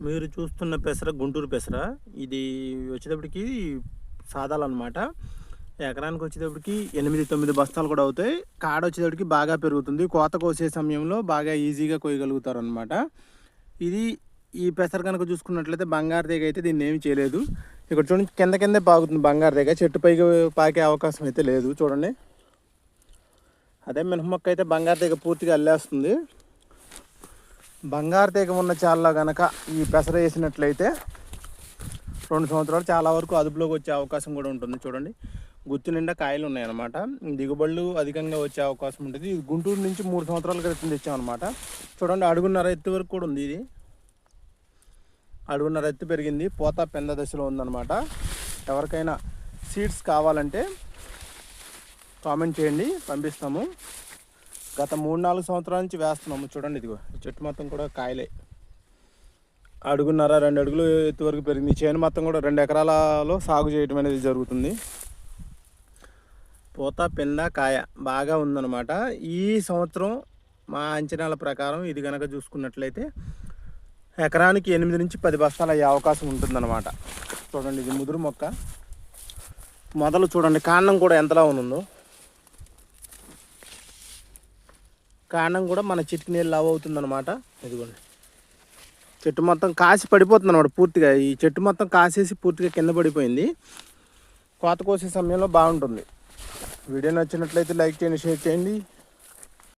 మీరు చూస్తున్న పెసర గుంటూరు పెసర. ఇది వచ్చేటప్పటికి సాదాలన్నమాట. ఎకరానికి వచ్చేటప్పటికి 8, 9 బస్తాలు కూడా అవుతాయి. కాడ వచ్చేటప్పటికి బాగా పెరుగుతుంది. కోత కోసే సమయంలో బాగా ఈజీగా కోయగలుగుతారనమాట. ఇది ఈ పెసర కనుక చూసుకున్నట్లయితే బంగారు తీగ అయితే దీన్ని ఏమి చేయలేదు. ఇక్కడ చూడండి, కిందే పాకుతుంది బంగారు తీగ. చెట్టు పైకి పాకే అవకాశం అయితే లేదు. చూడండి, అదే మినప అయితే బంగారు తీగ పూర్తిగా అల్లేస్తుంది. బంగారు తీగ ఉన్న చాల్లో కనుక ఈ పెసర వేసినట్లయితే 2 సంవత్సరాలు చాలా వరకు అదుపులోకి వచ్చే అవకాశం కూడా ఉంటుంది. చూడండి, గుత్తి నిండా కాయలు ఉన్నాయన్నమాట. దిగుబడులు అధికంగా వచ్చే అవకాశం ఉంటుంది. ఇది గుంటూరు నుంచి 3 సంవత్సరాల క్రితం తెచ్చామన్నమాట. చూడండి, అడుగున్నర ఎత్తు వరకు కూడా ఉంది. ఇది అడుగున్నర ఎత్తు పెరిగింది. పూత పెంద దశలో ఉందన్నమాట. ఎవరికైనా సీడ్స్ కావాలంటే కామెంట్ చేయండి, పంపిస్తాము. గత 3-4 సంవత్సరాల నుంచి వేస్తున్నాము. చూడండి, ఇదిగో ఈ చెట్టు మొత్తం కూడా కాయలే. అడుగున్నర 2 అడుగులు ఎత్తు వరకు పెరిగింది. చేను మొత్తం కూడా 2 ఎకరాలలో సాగు చేయడం అనేది జరుగుతుంది. పూత పెంద కాయ బాగా ఉందన్నమాట. ఈ సంవత్సరం మా అంచనాల ప్రకారం ఇది కనుక చూసుకున్నట్లయితే ఎకరానికి 8 నుంచి 10 బస్తాలు అయ్యే అవకాశం ఉంటుందన్నమాట. చూడండి, ఇది ముదురు మొక్క. మొదలు చూడండి, కాండం కూడా ఎంతలా ఉందో. కాండం కూడా మన చిటికి నీళ్ళు లావు అవుతుందన్నమాట. ఇదిగోండి, చెట్టు మొత్తం కాసి పడిపోతుంది అన్నమాట పూర్తిగా. ఈ చెట్టు మొత్తం కాసేసి పూర్తిగా కింద పడిపోయింది. కోత కోసే సమయంలో బాగుంటుంది. వీడియో నచ్చినట్లయితే లైక్ చేయండి, షేర్ చేయండి.